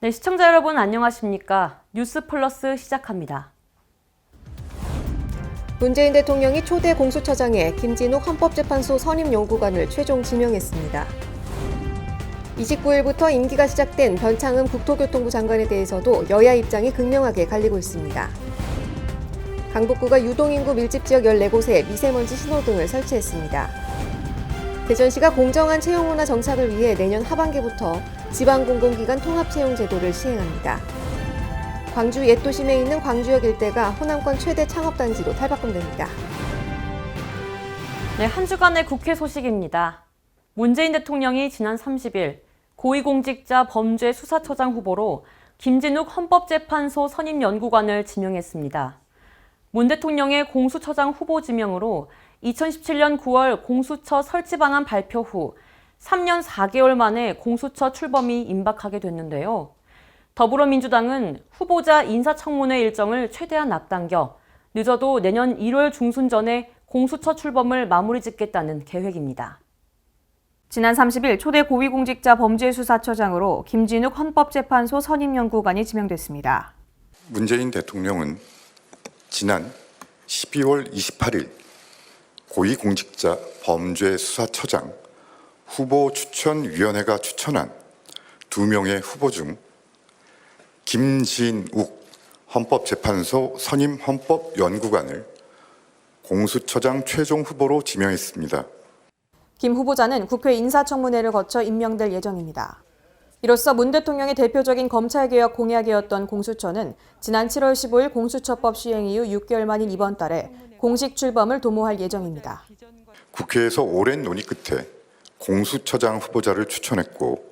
네, 시청자 여러분 안녕하십니까? 뉴스 플러스 시작합니다. 문재인 대통령이 초대 공수처장에 김진욱 헌법재판소 선임연구관을 최종 지명했습니다. 29일부터 임기가 시작된 변창흠 국토교통부 장관에 대해서도 여야 입장이 극명하게 갈리고 있습니다. 강북구가 유동인구 밀집지역 14곳에 미세먼지 신호등을 설치했습니다. 대전시가 공정한 채용문화 정착을 위해 내년 하반기부터 지방공공기관 통합채용제도를 시행합니다. 광주 옛도심에 있는 광주역 일대가 호남권 최대 창업단지로 탈바꿈됩니다. 네, 한 주간의 국회 소식입니다. 문재인 대통령이 지난 30일 고위공직자 범죄수사처장 후보로 김진욱 헌법재판소 선임연구관을 지명했습니다. 문 대통령의 공수처장 후보 지명으로 2017년 9월 공수처 설치 방안 발표 후 3년 4개월 만에 공수처 출범이 임박하게 됐는데요. 더불어민주당은 후보자 인사청문회 일정을 최대한 앞당겨 늦어도 내년 1월 중순 전에 공수처 출범을 마무리 짓겠다는 계획입니다. 지난 30일 초대 고위공직자 범죄수사처장으로 김진욱 헌법재판소 선임연구관이 지명됐습니다. 문재인 대통령은 지난 12월 28일 고위공직자 범죄수사처장 후보추천위원회가 추천한 2명의 후보 중 김진욱 헌법재판소 선임 헌법연구관을 공수처장 최종 후보로 지명했습니다. 김 후보자는 국회 인사청문회를 거쳐 임명될 예정입니다. 이로써 문 대통령의 대표적인 검찰개혁 공약이었던 공수처는 지난 7월 15일 공수처법 시행 이후 6개월 만인 이번 달에 공식 출범을 도모할 예정입니다. 국회에서 오랜 논의 끝에 공수처장 후보자를 추천했고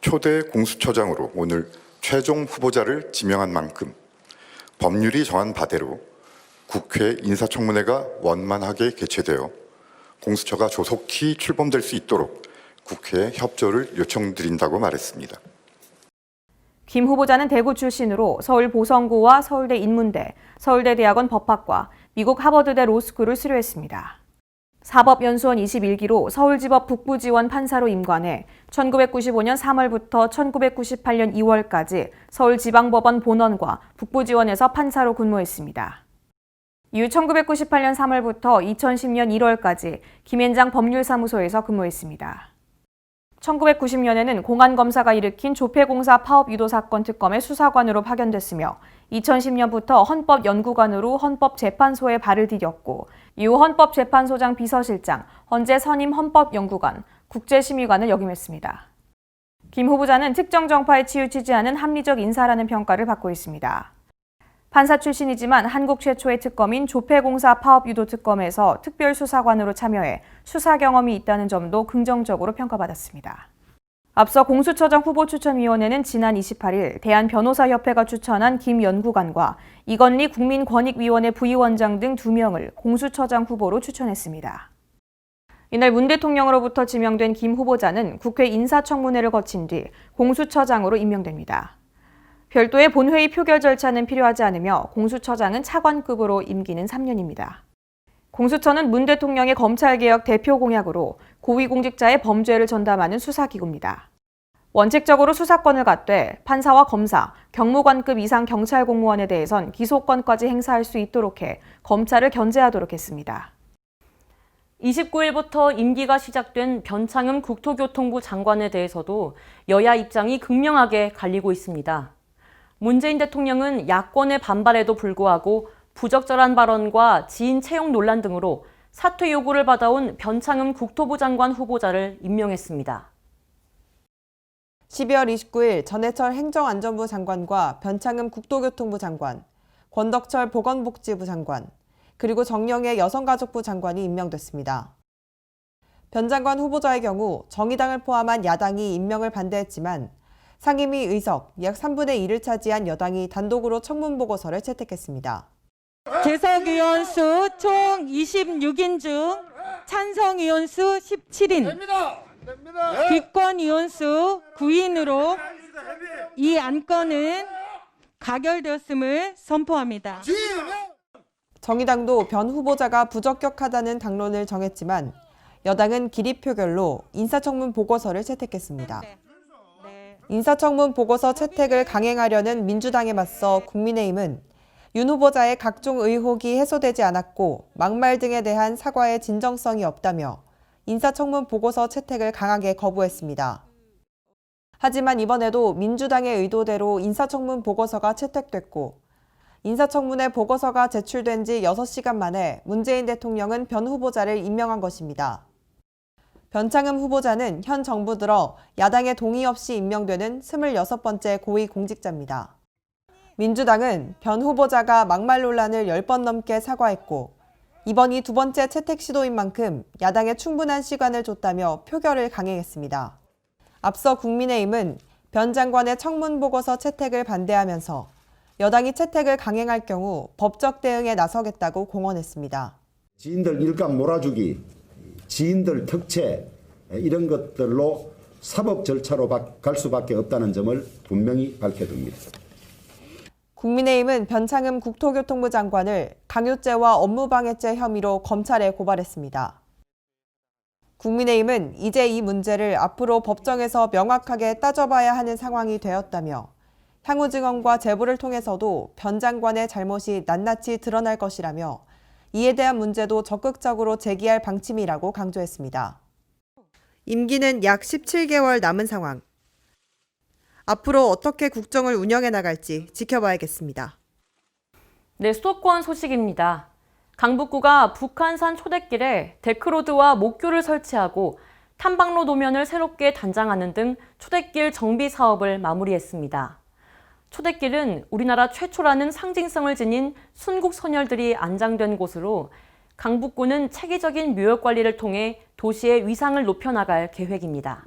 초대 공수처장으로 오늘 최종 후보자를 지명한 만큼 법률이 정한 바대로 국회 인사청문회가 원만하게 개최되어 공수처가 조속히 출범될 수 있도록 국회에 협조를 요청드린다고 말했습니다. 김 후보자는 대구 출신으로 서울 보성고와 서울대 인문대, 서울대 대학원 법학과, 미국 하버드대 로스쿨을 수료했습니다. 사법연수원 21기로 서울지법 북부지원 판사로 임관해 1995년 3월부터 1998년 2월까지 서울지방법원 본원과 북부지원에서 판사로 근무했습니다. 이후 1998년 3월부터 2010년 1월까지 김앤장 법률사무소에서 근무했습니다. 1990년에는 공안검사가 일으킨 조폐공사 파업 유도 사건 특검의 수사관으로 파견됐으며 2010년부터 헌법연구관으로 헌법재판소에 발을 디뎠고 이후 헌법재판소장 비서실장, 헌재 선임 헌법연구관, 국제심의관을 역임했습니다. 김 후보자는 특정 정파에 치우치지 않은 합리적 인사라는 평가를 받고 있습니다. 판사 출신이지만 한국 최초의 특검인 조폐공사 파업 유도 특검에서 특별수사관으로 참여해 수사 경험이 있다는 점도 긍정적으로 평가받았습니다. 앞서 공수처장 후보추천위원회는 지난 28일 대한변호사협회가 추천한 김 연구관과 이건리 국민권익위원회 부위원장 등 2명을 공수처장 후보로 추천했습니다. 이날 문 대통령으로부터 지명된 김 후보자는 국회 인사청문회를 거친 뒤 공수처장으로 임명됩니다. 별도의 본회의 표결 절차는 필요하지 않으며 공수처장은 차관급으로 임기는 3년입니다. 공수처는 문 대통령의 검찰개혁 대표 공약으로 고위공직자의 범죄를 전담하는 수사기구입니다. 원칙적으로 수사권을 갖되 판사와 검사, 경무관급 이상 경찰 공무원에 대해선 기소권까지 행사할 수 있도록 해 검찰을 견제하도록 했습니다. 29일부터 임기가 시작된 변창흠 국토교통부 장관에 대해서도 여야 입장이 극명하게 갈리고 있습니다. 문재인 대통령은 야권의 반발에도 불구하고 부적절한 발언과 지인 채용 논란 등으로 사퇴 요구를 받아온 변창흠 국토부 장관 후보자를 임명했습니다. 12월 29일 전해철 행정안전부 장관과 변창흠 국토교통부 장관, 권덕철 보건복지부 장관, 그리고 정영애 여성가족부 장관이 임명됐습니다. 변 장관 후보자의 경우 정의당을 포함한 야당이 임명을 반대했지만 상임위 의석 약 3분의 1을 차지한 여당이 단독으로 청문보고서를 채택했습니다. 재석의원 수 총 26인 중 찬성의원 수 17인, 기권의원 수 9인으로 이 안건은 가결되었음을 선포합니다. 정의당도 변 후보자가 부적격하다는 당론을 정했지만 여당은 기립표결로 인사청문 보고서를 채택했습니다. 인사청문 보고서 채택을 강행하려는 민주당에 맞서 국민의힘은 윤 후보자의 각종 의혹이 해소되지 않았고 막말 등에 대한 사과의 진정성이 없다며 인사청문 보고서 채택을 강하게 거부했습니다. 하지만 이번에도 민주당의 의도대로 인사청문 보고서가 채택됐고 인사청문회 보고서가 제출된 지 6시간 만에 문재인 대통령은 변 후보자를 임명한 것입니다. 변창흠 후보자는 현 정부 들어 야당의 동의 없이 임명되는 26번째 고위공직자입니다. 민주당은 변 후보자가 막말 논란을 10번 넘게 사과했고 이번이 두 번째 채택 시도인 만큼 야당에 충분한 시간을 줬다며 표결을 강행했습니다. 앞서 국민의힘은 변 장관의 청문 보고서 채택을 반대하면서 여당이 채택을 강행할 경우 법적 대응에 나서겠다고 공언했습니다. 지인들 일감 몰아주기, 지인들 특채 이런 것들로 사법 절차로 갈 수밖에 없다는 점을 분명히 밝혀둡니다. 국민의힘은 변창흠 국토교통부 장관을 강요죄와 업무방해죄 혐의로 검찰에 고발했습니다. 국민의힘은 이제 이 문제를 앞으로 법정에서 명확하게 따져봐야 하는 상황이 되었다며 향후 증언과 제보를 통해서도 변 장관의 잘못이 낱낱이 드러날 것이라며 이에 대한 문제도 적극적으로 제기할 방침이라고 강조했습니다. 임기는 약 17개월 남은 상황. 앞으로 어떻게 국정을 운영해 나갈지 지켜봐야겠습니다. 네, 수도권 소식입니다. 강북구가 북한산 초대길에 데크로드와 목교를 설치하고 탐방로 노면을 새롭게 단장하는 등 초대길 정비 사업을 마무리했습니다. 초대길은 우리나라 최초라는 상징성을 지닌 순국 선열들이 안장된 곳으로 강북구는 체계적인 묘역 관리를 통해 도시의 위상을 높여나갈 계획입니다.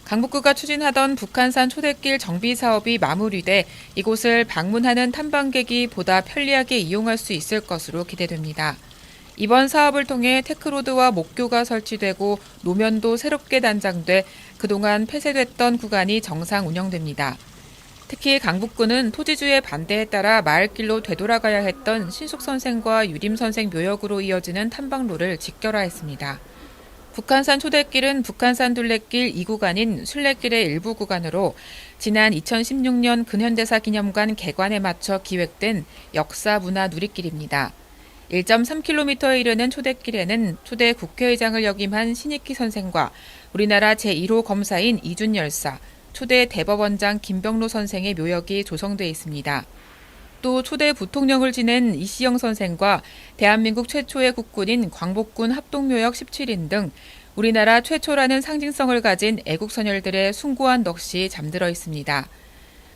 강북구가 추진하던 북한산 초대길 정비 사업이 마무리돼 이곳을 방문하는 탐방객이 보다 편리하게 이용할 수 있을 것으로 기대됩니다. 이번 사업을 통해 테크로드와 목교가 설치되고 노면도 새롭게 단장돼 그동안 폐쇄됐던 구간이 정상 운영됩니다. 특히 강북구는 토지주의 반대에 따라 마을길로 되돌아가야 했던 신숙선생과 유림선생 묘역으로 이어지는 탐방로를 직결화했습니다. 북한산 초대길은 북한산 둘레길 2구간인 순례길의 일부 구간으로 지난 2016년 근현대사 기념관 개관에 맞춰 기획된 역사 문화 누리길입니다. 1.3km에 이르는 초대길에는 초대 국회의장을 역임한 신익희 선생과 우리나라 제1호 검사인 이준 열사, 초대 대법원장 김병로 선생의 묘역이 조성돼 있습니다. 또 초대 부통령을 지낸 이시영 선생과 대한민국 최초의 국군인 광복군 합동묘역 17인 등 우리나라 최초라는 상징성을 가진 애국선열들의 숭고한 넋이 잠들어 있습니다.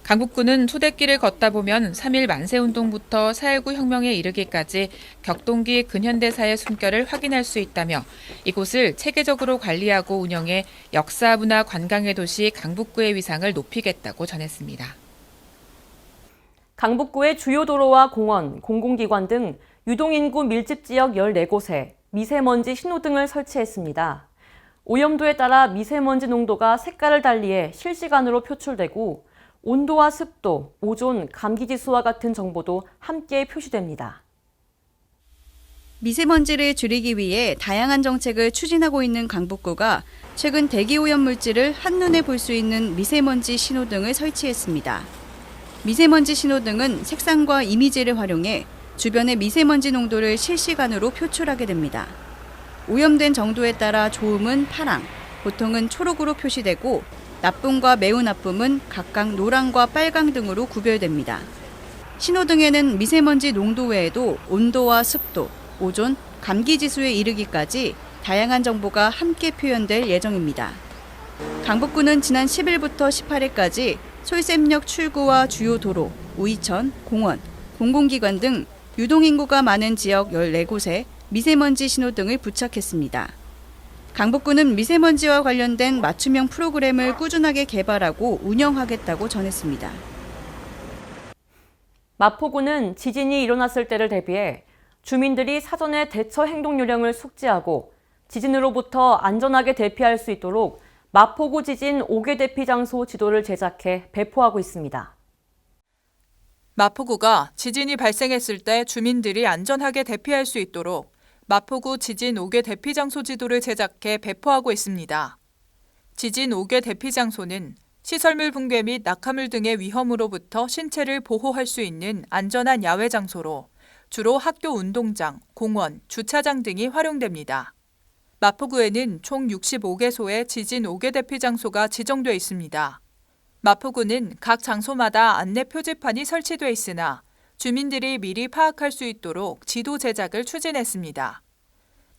강북구는 초대길을 걷다 보면 3.1 만세운동부터 4.19 혁명에 이르기까지 격동기 근현대사의 숨결을 확인할 수 있다며 이곳을 체계적으로 관리하고 운영해 역사, 문화, 관광의 도시 강북구의 위상을 높이겠다고 전했습니다. 강북구의 주요 도로와 공원, 공공기관 등 유동인구 밀집 지역 14곳에 미세먼지 신호등을 설치했습니다. 오염도에 따라 미세먼지 농도가 색깔을 달리해 실시간으로 표출되고 온도와 습도, 오존, 감기지수와 같은 정보도 함께 표시됩니다. 미세먼지를 줄이기 위해 다양한 정책을 추진하고 있는 강북구가 최근 대기오염 물질을 한눈에 볼 수 있는 미세먼지 신호등을 설치했습니다. 미세먼지 신호등은 색상과 이미지를 활용해 주변의 미세먼지 농도를 실시간으로 표출하게 됩니다. 오염된 정도에 따라 좋음은 파랑, 보통은 초록으로 표시되고 나쁨과 매우 나쁨은 각각 노랑과 빨강 등으로 구별됩니다. 신호등에는 미세먼지 농도 외에도 온도와 습도, 오존, 감기 지수에 이르기까지 다양한 정보가 함께 표현될 예정입니다. 강북구는 지난 10일부터 18일까지 솔샘역 출구와 주요 도로, 우이천, 공원, 공공기관 등 유동인구가 많은 지역 14곳에 미세먼지 신호등을 부착했습니다. 강북구는 미세먼지와 관련된 맞춤형 프로그램을 꾸준하게 개발하고 운영하겠다고 전했습니다. 마포구는 지진이 일어났을 때를 대비해 주민들이 사전에 대처 행동 요령을 숙지하고 지진으로부터 안전하게 대피할 수 있도록 마포구 지진 5개 대피 장소 지도를 제작해 배포하고 있습니다. 마포구가 지진이 발생했을 때 주민들이 안전하게 대피할 수 있도록 마포구 지진 5개 대피 장소 지도를 제작해 배포하고 있습니다. 지진 5개 대피 장소는 시설물 붕괴 및 낙하물 등의 위험으로부터 신체를 보호할 수 있는 안전한 야외 장소로 주로 학교 운동장, 공원, 주차장 등이 활용됩니다. 마포구에는 총 65개소의 지진 5개 대피 장소가 지정돼 있습니다. 마포구는 각 장소마다 안내 표지판이 설치돼 있으나 주민들이 미리 파악할 수 있도록 지도 제작을 추진했습니다.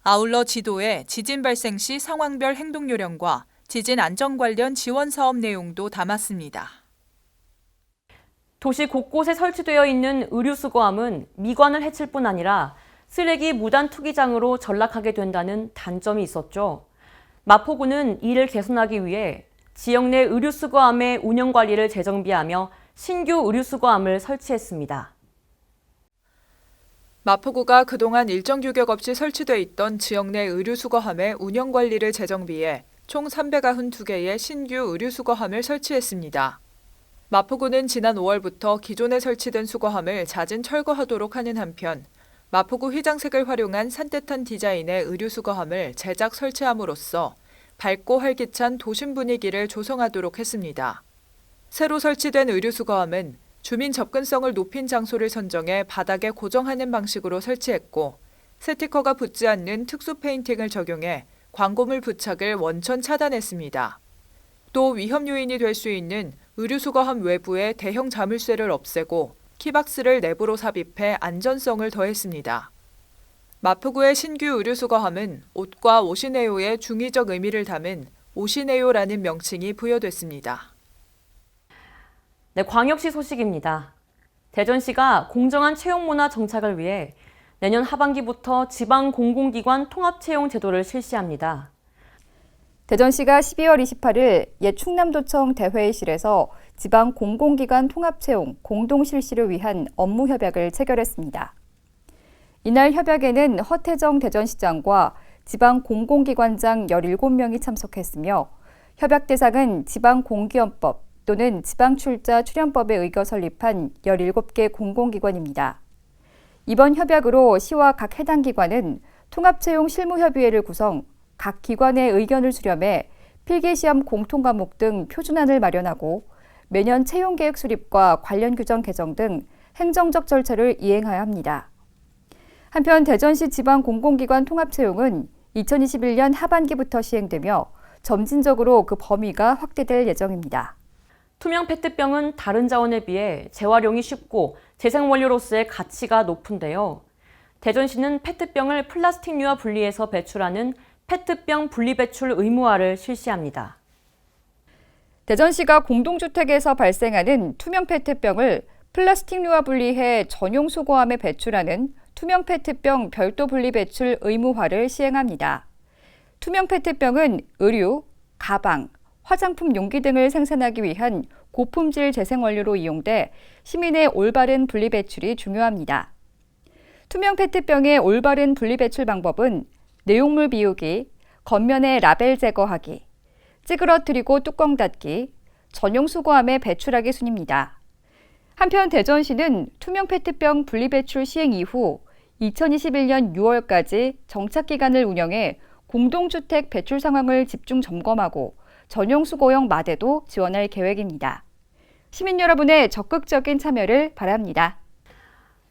아울러 지도에 지진 발생 시 상황별 행동 요령과 지진 안전 관련 지원 사업 내용도 담았습니다. 도시 곳곳에 설치되어 있는 의류수거함은 미관을 해칠 뿐 아니라 쓰레기 무단 투기장으로 전락하게 된다는 단점이 있었죠. 마포구는 이를 개선하기 위해 지역 내 의류수거함의 운영 관리를 재정비하며 신규 의류수거함을 설치했습니다. 마포구가 그동안 일정 규격 없이 설치돼 있던 지역 내 의류수거함의 운영 관리를 재정비해 총 392개의 신규 의류수거함을 설치했습니다. 마포구는 지난 5월부터 기존에 설치된 수거함을 잦은 철거하도록 하는 한편 마포구 휘장색을 활용한 산뜻한 디자인의 의류수거함을 제작 설치함으로써 밝고 활기찬 도심 분위기를 조성하도록 했습니다. 새로 설치된 의류수거함은 주민 접근성을 높인 장소를 선정해 바닥에 고정하는 방식으로 설치했고 스티커가 붙지 않는 특수 페인팅을 적용해 광고물 부착을 원천 차단했습니다. 또 위험 요인이 될 수 있는 의류수거함 외부에 대형 자물쇠를 없애고 키박스를 내부로 삽입해 안전성을 더했습니다. 마포구의 신규 의류수거함은 옷과 오시네요의 중의적 의미를 담은 오시네요라는 명칭이 부여됐습니다. 네, 광역시 소식입니다. 대전시가 공정한 채용문화 정착을 위해 내년 하반기부터 지방 공공기관 통합채용 제도를 실시합니다. 대전시가 12월 28일 옛 충남도청 대회의실에서 지방 공공기관 통합채용 공동 실시를 위한 업무 협약을 체결했습니다. 이날 협약에는 허태정 대전시장과 지방 공공기관장 17명이 참석했으며 협약 대상은 지방공기업법 또는 지방출자 출연법에 의거 설립한 17개 공공기관입니다. 이번 협약으로 시와 각 해당 기관은 통합채용 실무협의회를 구성, 각 기관의 의견을 수렴해 필기시험 공통과목 등 표준안을 마련하고 매년 채용계획 수립과 관련 규정 개정 등 행정적 절차를 이행해야 합니다. 한편 대전시 지방공공기관 통합채용은 2021년 하반기부터 시행되며 점진적으로 그 범위가 확대될 예정입니다. 투명 페트병은 다른 자원에 비해 재활용이 쉽고 재생원료로서의 가치가 높은데요. 대전시는 페트병을 플라스틱류와 분리해서 배출하는 페트병 분리배출 의무화를 실시합니다. 대전시가 공동주택에서 발생하는 투명 페트병을 플라스틱류와 분리해 전용 수거함에 배출하는 투명 페트병 별도 분리배출 의무화를 시행합니다. 투명 페트병은 의류, 가방, 화장품 용기 등을 생산하기 위한 고품질 재생원료로 이용돼 시민의 올바른 분리배출이 중요합니다. 투명 페트병의 올바른 분리배출 방법은 내용물 비우기, 겉면에 라벨 제거하기, 찌그러뜨리고 뚜껑 닫기, 전용 수거함에 배출하기 순입니다. 한편 대전시는 투명 페트병 분리배출 시행 이후 2021년 6월까지 정착기간을 운영해 공동주택 배출 상황을 집중 점검하고 전용 수거용 마대도 지원할 계획입니다. 시민 여러분의 적극적인 참여를 바랍니다.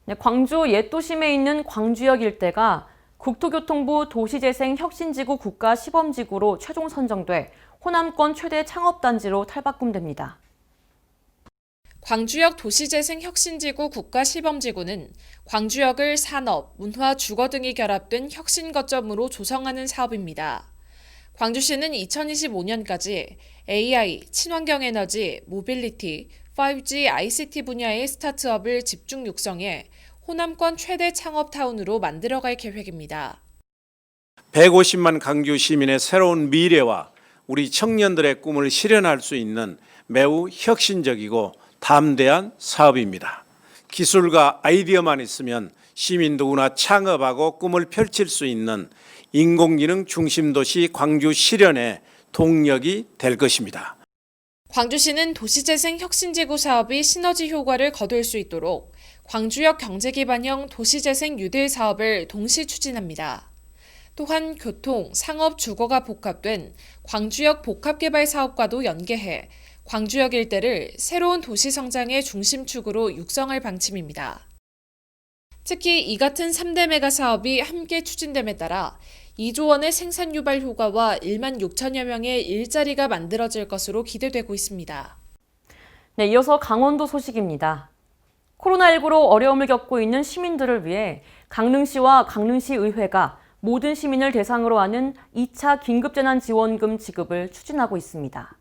네, 광주 옛도심에 있는 광주역 일대가 국토교통부 도시재생혁신지구 국가시범지구로 최종 선정돼 호남권 최대 창업단지로 탈바꿈됩니다. 광주역 도시재생혁신지구 국가시범지구는 광주역을 산업, 문화, 주거 등이 결합된 혁신 거점으로 조성하는 사업입니다. 광주시는 2025년까지 AI, 친환경에너지, 모빌리티, 5G, ICT 분야의 스타트업을 집중 육성해 호남권 최대 창업타운으로 만들어갈 계획입니다. 150만 광주 시민의 새로운 미래와 우리 청년들의 꿈을 실현할 수 있는 매우 혁신적이고 담대한 사업입니다. 기술과 아이디어만 있으면 시민 누구나 창업하고 꿈을 펼칠 수 있는 인공지능 중심 도시 광주 실현의 동력이 될 것입니다. 광주시는 도시재생혁신지구 사업이 시너지 효과를 거둘 수 있도록 광주역 경제기반형 도시재생 뉴딜 사업을 동시 추진합니다. 또한 교통, 상업, 주거가 복합된 광주역 복합개발 사업과도 연계해 광주역 일대를 새로운 도시 성장의 중심축으로 육성할 방침입니다. 특히 이 같은 3대 메가 사업이 함께 추진됨에 따라 2조 원의 생산 유발 효과와 1만 6천여 명의 일자리가 만들어질 것으로 기대되고 있습니다. 네, 이어서 강원도 소식입니다. 코로나19로 어려움을 겪고 있는 시민들을 위해 강릉시와 강릉시의회가 모든 시민을 대상으로 하는 2차 긴급재난지원금 지급을 추진하고 있습니다.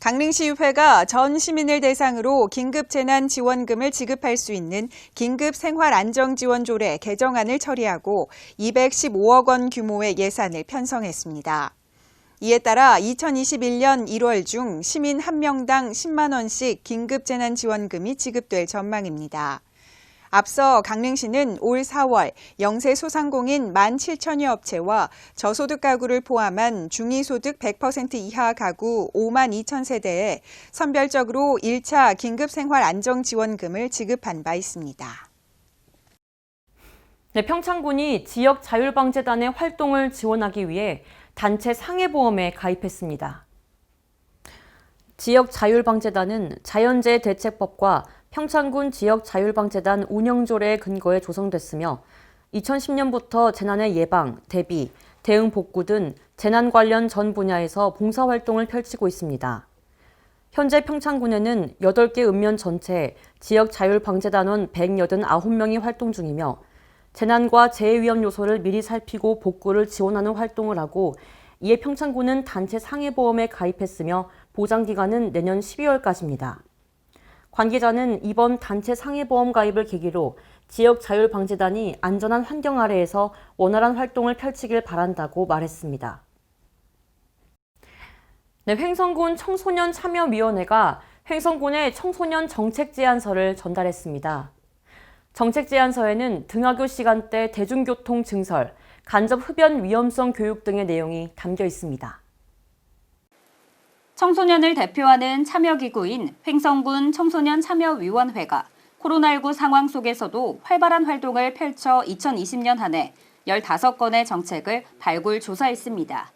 강릉시의회가 전 시민을 대상으로 긴급재난지원금을 지급할 수 있는 긴급생활안정지원조례 개정안을 처리하고 215억 원 규모의 예산을 편성했습니다. 이에 따라 2021년 1월 중 시민 1명당 10만 원씩 긴급재난지원금이 지급될 전망입니다. 앞서 강릉시는 올 4월 영세소상공인 17,000여 업체와 저소득 가구를 포함한 중위소득 100% 이하 가구 5만 2천 세대에 선별적으로 1차 긴급생활안정지원금을 지급한 바 있습니다. 네, 평창군이 지역자율방재단의 활동을 지원하기 위해 단체 상해보험에 가입했습니다. 지역자율방재단은 자연재해대책법과 평창군 지역자율방재단 운영조례에 근거해 조성됐으며 2010년부터 재난의 예방, 대비, 대응 복구 등 재난 관련 전 분야에서 봉사활동을 펼치고 있습니다. 현재 평창군에는 8개 읍면 전체에 지역자율방재단원 189명이 활동 중이며 재난과 재해 위험 요소를 미리 살피고 복구를 지원하는 활동을 하고 이에 평창군은 단체 상해보험에 가입했으며 보장기간은 내년 12월까지입니다. 관계자는 이번 단체 상해보험 가입을 계기로 지역자율방재단이 안전한 환경 아래에서 원활한 활동을 펼치길 바란다고 말했습니다. 네, 횡성군 청소년 참여위원회가 횡성군에 청소년 정책 제안서를 전달했습니다. 정책 제안서에는 등하교 시간대 대중교통 증설, 간접 흡연 위험성 교육 등의 내용이 담겨 있습니다. 청소년을 대표하는 참여기구인 횡성군 청소년참여위원회가 코로나19 상황 속에서도 활발한 활동을 펼쳐 2020년 한 해 15건의 정책을 발굴 조사했습니다.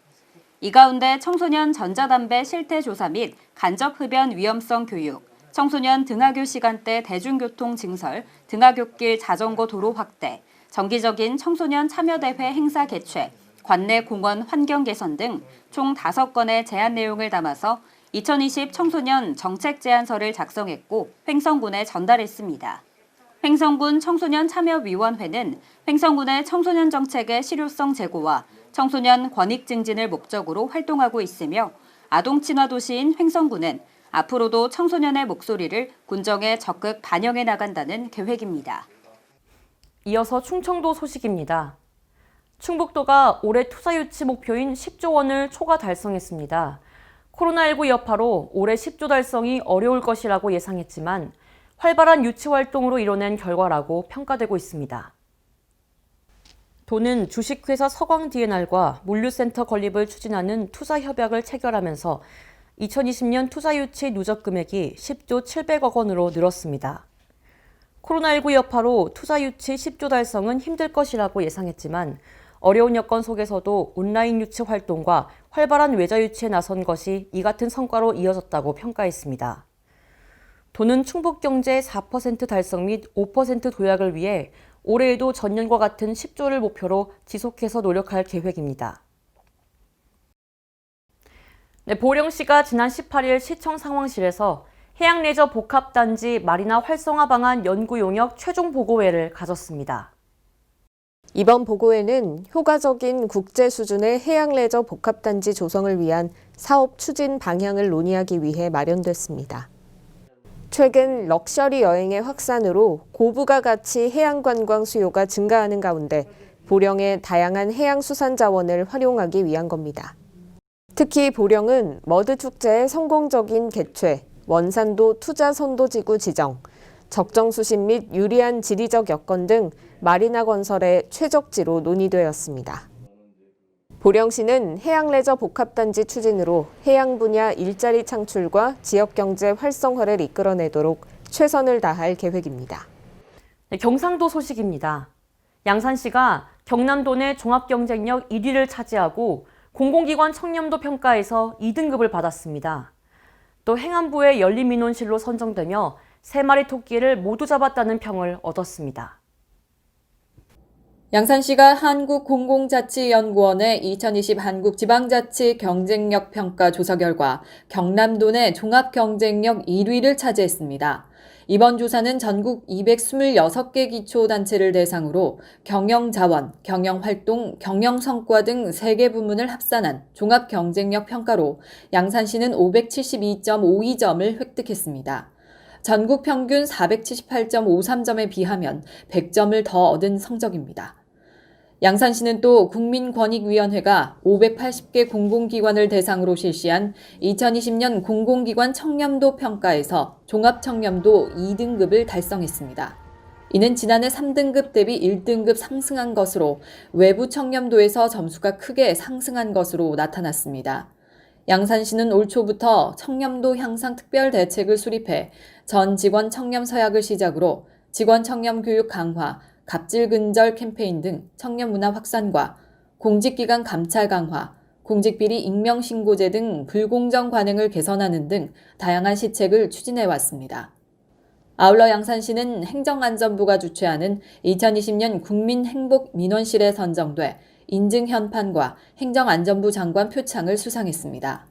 이 가운데 청소년 전자담배 실태 조사 및 간접 흡연 위험성 교육, 청소년 등하교 시간대 대중교통 증설, 등하굣길 자전거 도로 확대, 정기적인 청소년 참여대회 행사 개최, 관내 공원 환경 개선 등 총 5건의 제안 내용을 담아서 2020 청소년 정책 제안서를 작성했고 횡성군에 전달했습니다. 횡성군 청소년 참여위원회는 횡성군의 청소년 정책의 실효성 제고와 청소년 권익 증진을 목적으로 활동하고 있으며 아동 친화 도시인 횡성군은 앞으로도 청소년의 목소리를 군정에 적극 반영해 나간다는 계획입니다. 이어서 충청도 소식입니다. 충북도가 올해 투자 유치 목표인 10조 원을 초과 달성했습니다. 코로나19 여파로 올해 10조 달성이 어려울 것이라고 예상했지만 활발한 유치 활동으로 이뤄낸 결과라고 평가되고 있습니다. 도는 주식회사 서광-D&R과 물류센터 건립을 추진하는 투자협약을 체결하면서 2020년 투자 유치 누적 금액이 10조 700억 원으로 늘었습니다. 코로나19 여파로 투자 유치 10조 달성은 힘들 것이라고 예상했지만 어려운 여건 속에서도 온라인 유치 활동과 활발한 외자 유치에 나선 것이 이 같은 성과로 이어졌다고 평가했습니다. 도는 충북경제 4% 달성 및 5% 도약을 위해 올해에도 전년과 같은 10조를 목표로 지속해서 노력할 계획입니다. 네, 보령시가 지난 18일 시청 상황실에서 해양레저 복합단지 마리나 활성화 방안 연구 용역 최종 보고회를 가졌습니다. 이번 보고회는 효과적인 국제 수준의 해양레저 복합단지 조성을 위한 사업 추진 방향을 논의하기 위해 마련됐습니다. 최근 럭셔리 여행의 확산으로 고부가 가치 해양관광 수요가 증가하는 가운데 보령의 다양한 해양수산 자원을 활용하기 위한 겁니다. 특히 보령은 머드축제의 성공적인 개최, 원산도 투자 선도지구 지정, 적정 수심 및 유리한 지리적 여건 등 마리나 건설의 최적지로 논의되었습니다. 보령시는 해양레저 복합단지 추진으로 해양 분야 일자리 창출과 지역경제 활성화를 이끌어내도록 최선을 다할 계획입니다. 네, 경상도 소식입니다. 양산시가 경남도 내 종합경쟁력 1위를 차지하고 공공기관 청렴도 평가에서 2등급을 받았습니다. 또 행안부의 연립민원실로 선정되며 3마리 토끼를 모두 잡았다는 평을 얻었습니다. 양산시가 한국공공자치연구원의 2020 한국지방자치 경쟁력 평가 조사 결과 경남도 내 종합경쟁력 1위를 차지했습니다. 이번 조사는 전국 226개 기초단체를 대상으로 경영자원, 경영활동, 경영성과 등 3개 부문을 합산한 종합경쟁력 평가로 양산시는 572.52점을 획득했습니다. 전국 평균 478.53점에 비하면 100점을 더 얻은 성적입니다. 양산시는 또 국민권익위원회가 580개 공공기관을 대상으로 실시한 2020년 공공기관 청렴도 평가에서 종합청렴도 2등급을 달성했습니다. 이는 지난해 3등급 대비 1등급 상승한 것으로 외부 청렴도에서 점수가 크게 상승한 것으로 나타났습니다. 양산시는 올 초부터 청렴도 향상 특별 대책을 수립해 전 직원 청렴 서약을 시작으로 직원 청렴 교육 강화, 갑질 근절 캠페인 등 청렴 문화 확산과 공직기관 감찰 강화, 공직비리 익명신고제 등 불공정 관행을 개선하는 등 다양한 시책을 추진해 왔습니다. 아울러 양산시는 행정안전부가 주최하는 2020년 국민행복민원실에 선정돼 인증현판과 행정안전부 장관 표창을 수상했습니다.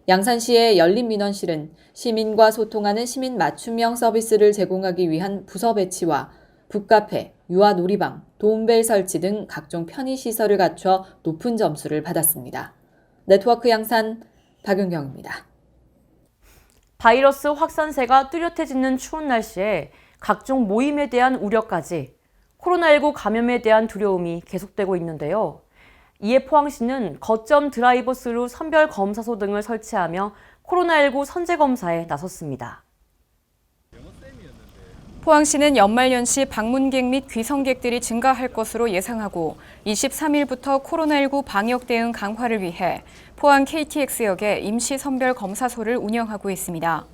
양산시의 열린민원실은 시민과 소통하는 시민 맞춤형 서비스를 제공하기 위한 부서 배치와 북카페, 유아 놀이방, 도움벨 설치 등 각종 편의시설을 갖춰 높은 점수를 받았습니다. 네트워크 양산 박윤경입니다. 바이러스 확산세가 뚜렷해지는 추운 날씨에 각종 모임에 대한 우려까지 코로나19 감염에 대한 두려움이 계속되고 있는데요. 이에 포항시는 거점 드라이브스루 선별검사소 등을 설치하며 코로나19 선제검사에 나섰습니다. 포항시는 연말연시 방문객 및 귀성객들이 증가할 것으로 예상하고 23일부터 코로나19 방역 대응 강화를 위해 포항 KTX역에 임시 선별 검사소를 운영하고 있습니다.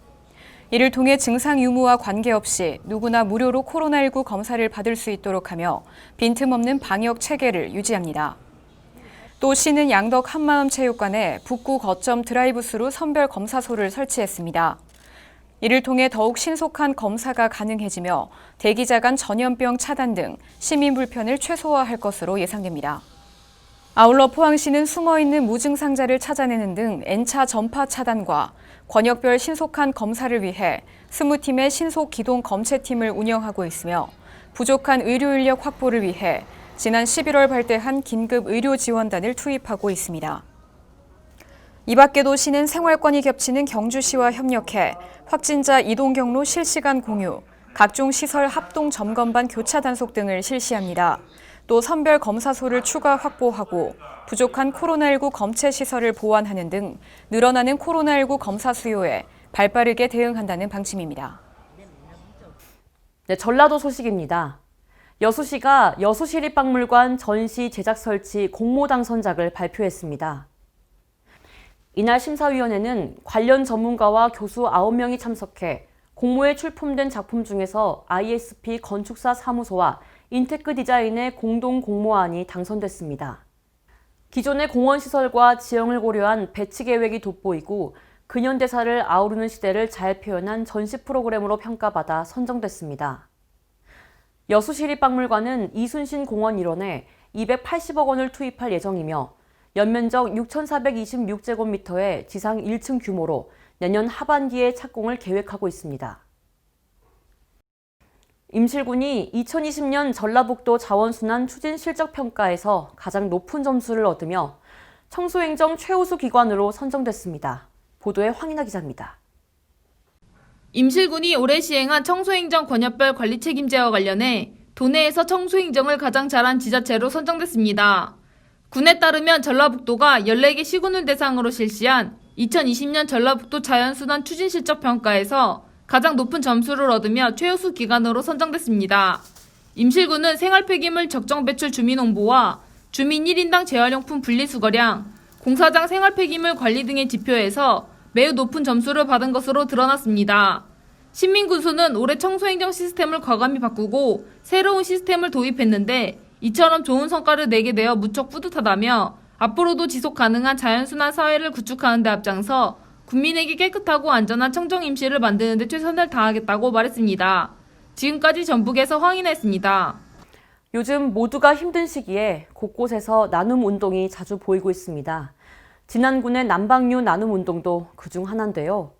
이를 통해 증상 유무와 관계없이 누구나 무료로 코로나19 검사를 받을 수 있도록 하며 빈틈없는 방역 체계를 유지합니다. 또 시는 양덕 한마음체육관에 북구 거점 드라이브스루 선별 검사소를 설치했습니다. 이를 통해 더욱 신속한 검사가 가능해지며 대기자 간 전염병 차단 등 시민 불편을 최소화할 것으로 예상됩니다. 아울러 포항시는 숨어있는 무증상자를 찾아내는 등 N차 전파 차단과 권역별 신속한 검사를 위해 20팀의 신속 기동 검체팀을 운영하고 있으며 부족한 의료 인력 확보를 위해 지난 11월 발대한 긴급 의료 지원단을 투입하고 있습니다. 이 밖에도 시는 생활권이 겹치는 경주시와 협력해 확진자 이동 경로 실시간 공유, 각종 시설 합동 점검반 교차 단속 등을 실시합니다. 또 선별 검사소를 추가 확보하고 부족한 코로나19 검체 시설을 보완하는 등 늘어나는 코로나19 검사 수요에 발빠르게 대응한다는 방침입니다. 네, 전라도 소식입니다. 여수시가 여수시립박물관 전시 제작 설치 공모 당선작을 발표했습니다. 이날 심사위원회는 관련 전문가와 교수 9명이 참석해 공모에 출품된 작품 중에서 ISP 건축사 사무소와 인테크 디자인의 공동 공모안이 당선됐습니다. 기존의 공원시설과 지형을 고려한 배치 계획이 돋보이고 근현대사를 아우르는 시대를 잘 표현한 전시 프로그램으로 평가받아 선정됐습니다. 여수시립박물관은 이순신 공원 일원에 280억 원을 투입할 예정이며 연면적 6,426제곱미터의 지상 1층 규모로 내년 하반기에 착공을 계획하고 있습니다. 임실군이 2020년 전라북도 자원순환 추진 실적평가에서 가장 높은 점수를 얻으며 청소행정 최우수 기관으로 선정됐습니다. 보도에 황인아 기자입니다. 임실군이 올해 시행한 청소행정 권역별 관리 책임제와 관련해 도내에서 청소행정을 가장 잘한 지자체로 선정됐습니다. 군에 따르면 전라북도가 14개 시군을 대상으로 실시한 2020년 전라북도 자연순환 추진실적평가에서 가장 높은 점수를 얻으며 최우수 기관으로 선정됐습니다. 임실군은 생활폐기물 적정 배출 주민 홍보와 주민 1인당 재활용품 분리수거량, 공사장 생활폐기물 관리 등의 지표에서 매우 높은 점수를 받은 것으로 드러났습니다. 신민군수는 올해 청소행정 시스템을 과감히 바꾸고 새로운 시스템을 도입했는데 이처럼 좋은 성과를 내게 되어 무척 뿌듯하다며 앞으로도 지속 가능한 자연순환 사회를 구축하는 데 앞장서 국민에게 깨끗하고 안전한 청정임시를 만드는 데 최선을 다하겠다고 말했습니다. 지금까지 전북에서 황인혜였습니다. 요즘 모두가 힘든 시기에 곳곳에서 나눔 운동이 자주 보이고 있습니다. 진안군의 남방류 나눔 운동도 그중 하나인데요.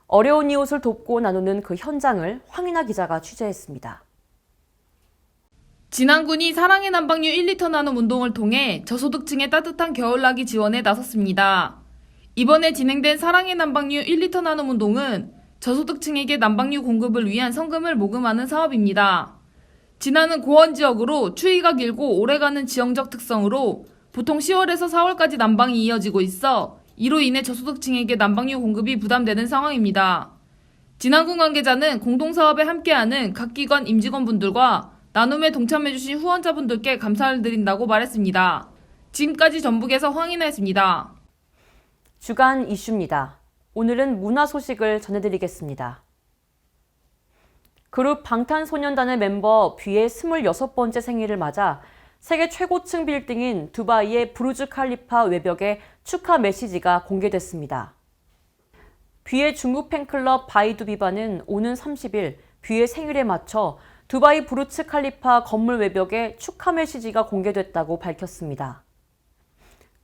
어려운 이웃을 돕고 나누는 그 현장을 황인아 기자가 취재했습니다. 진안군이 사랑의 난방류 1리터 나눔 운동을 통해 저소득층의 따뜻한 겨울나기 지원에 나섰습니다. 이번에 진행된 사랑의 난방류 1리터 나눔 운동은 저소득층에게 난방류 공급을 위한 성금을 모금하는 사업입니다. 진안은 고원 지역으로 추위가 길고 오래가는 지형적 특성으로 보통 10월에서 4월까지 난방이 이어지고 있어 이로 인해 저소득층에게 난방류 공급이 부담되는 상황입니다. 진안군 관계자는 공동사업에 함께하는 각 기관 임직원분들과 나눔에 동참해주신 후원자분들께 감사를 드린다고 말했습니다. 지금까지 전북에서 황인아였습니다. 주간 이슈입니다. 오늘은 문화 소식을 전해드리겠습니다. 그룹 방탄소년단의 member 뷔의 26번째 생일을 맞아 세계 최고층 빌딩인 두바이의 부르즈 칼리파 외벽에 축하 메시지가 공개됐습니다. 뷔의 중국 팬클럽 바이두비바는 오는 30일 뷔의 생일에 맞춰 두바이 부르츠 칼리파 건물 외벽에 축하 메시지가 공개됐다고 밝혔습니다.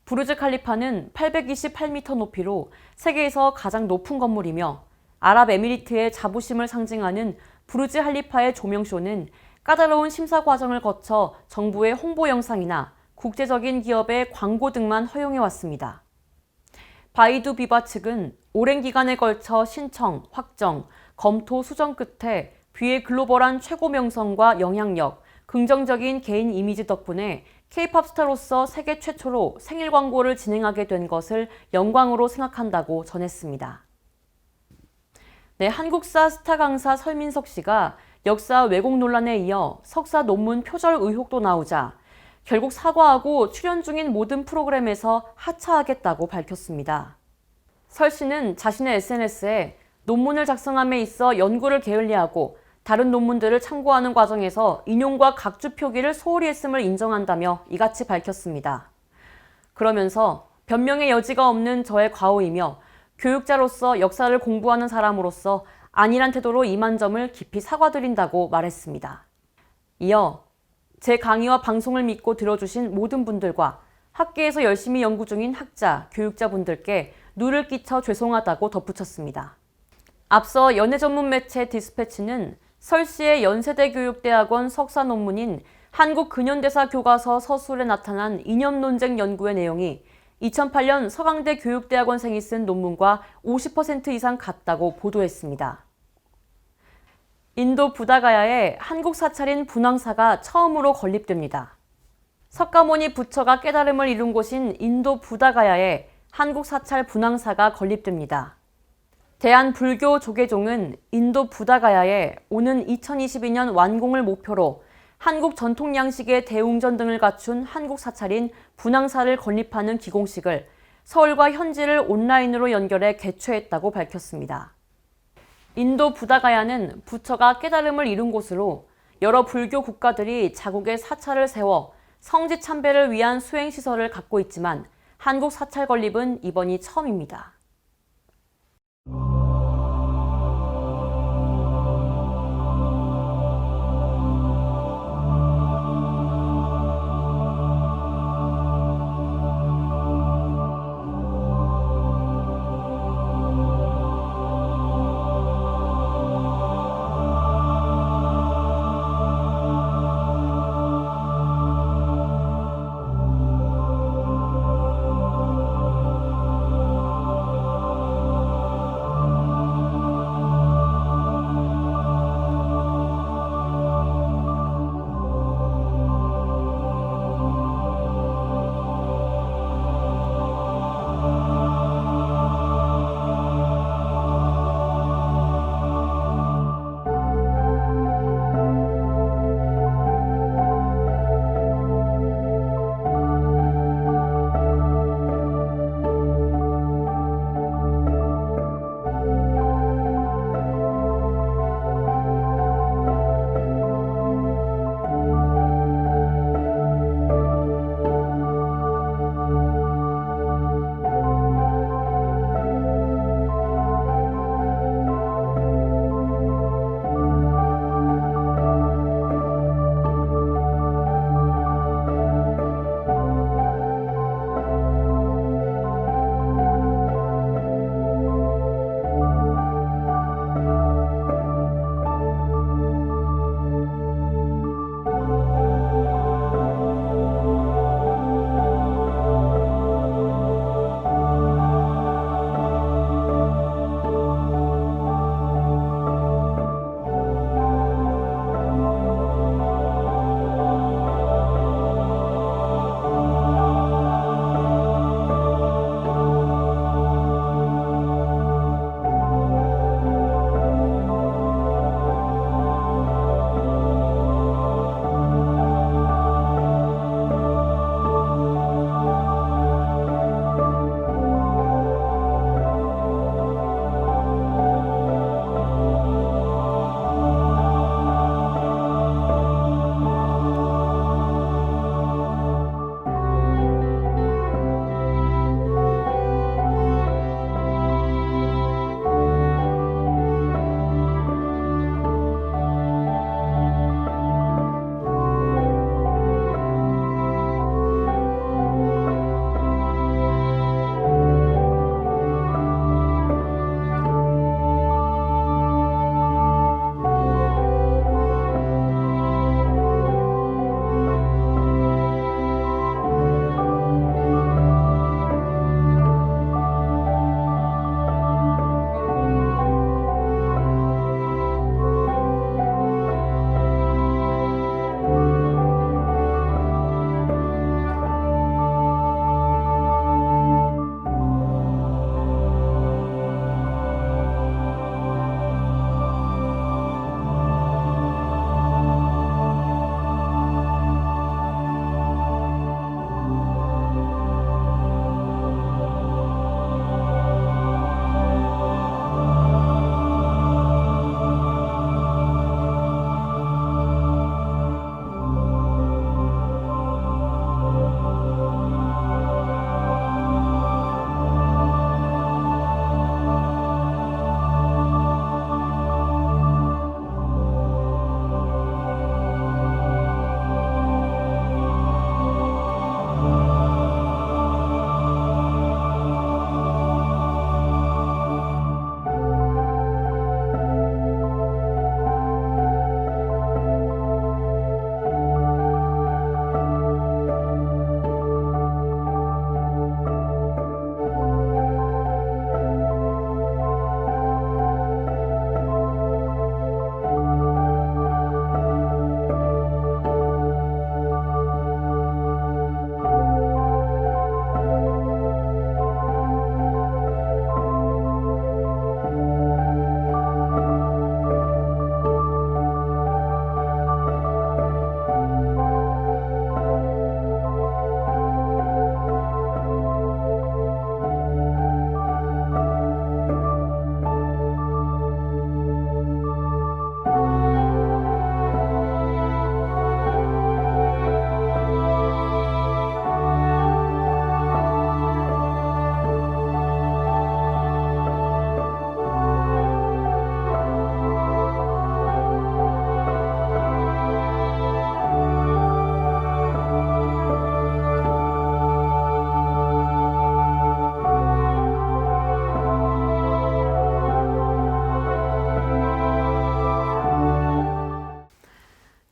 부르즈 칼리파는 828m 높이로 세계에서 가장 높은 건물이며 아랍에미리트의 자부심을 상징하는 부르즈 할리파의 조명쇼는 까다로운 심사 과정을 거쳐 정부의 홍보 영상이나 국제적인 기업의 광고 등만 허용해왔습니다. 바이두비바 측은 오랜 기간에 걸쳐 신청, 확정, 검토, 수정 끝에 뷔의 글로벌한 최고 명성과 영향력, 긍정적인 개인 이미지 덕분에 K-팝 스타로서 세계 최초로 생일 광고를 진행하게 된 것을 영광으로 생각한다고 전했습니다. 네, 한국사 스타 강사 설민석 씨가 역사 왜곡 논란에 이어 석사 논문 표절 의혹도 나오자 결국 사과하고 출연 중인 모든 프로그램에서 하차하겠다고 밝혔습니다. 설 씨는 자신의 SNS에 논문을 작성함에 있어 연구를 게을리하고 다른 논문들을 참고하는 과정에서 인용과 각주 표기를 소홀히 했음을 인정한다며 이같이 밝혔습니다. 그러면서 변명의 여지가 없는 저의 과오이며 교육자로서 역사를 공부하는 사람으로서 안일한 태도로 임한 점을 깊이 사과드린다고 말했습니다. 이어 제 강의와 방송을 믿고 들어주신 모든 분들과 학계에서 열심히 연구 중인 학자, 교육자분들께 누를 끼쳐 죄송하다고 덧붙였습니다. 앞서 연예 전문 매체 디스패치는 설 씨의 연세대교육대학원 석사 논문인 한국 근현대사 교과서 서술에 나타난 이념 논쟁 연구의 내용이 2008년 서강대 교육대학원생이 쓴 논문과 50% 이상 같다고 보도했습니다. 인도 부다가야에 한국 사찰인 분황사가 처음으로 건립됩니다. 석가모니 부처가 깨달음을 이룬 곳인 인도 부다가야에 한국 사찰 분황사가 건립됩니다. 대한불교 조계종은 인도 부다가야에 오는 2022년 완공을 목표로 한국 전통 양식의 대웅전 등을 갖춘 한국 사찰인 분황사를 건립하는 기공식을 서울과 현지를 온라인으로 연결해 개최했다고 밝혔습니다. 인도 부다가야는 부처가 깨달음을 이룬 곳으로 여러 불교 국가들이 자국의 사찰을 세워 성지 참배를 위한 수행시설을 갖고 있지만 한국 사찰 건립은 이번이 처음입니다.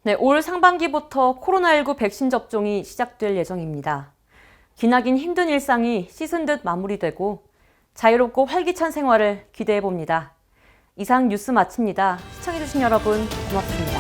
네, 올 상반기부터 코로나19 백신 접종이 시작될 예정입니다. 기나긴 힘든 일상이 씻은 듯 마무리되고 자유롭고 활기찬 생활을 기대해 봅니다. 이상 뉴스 마칩니다. 시청해주신 여러분 고맙습니다.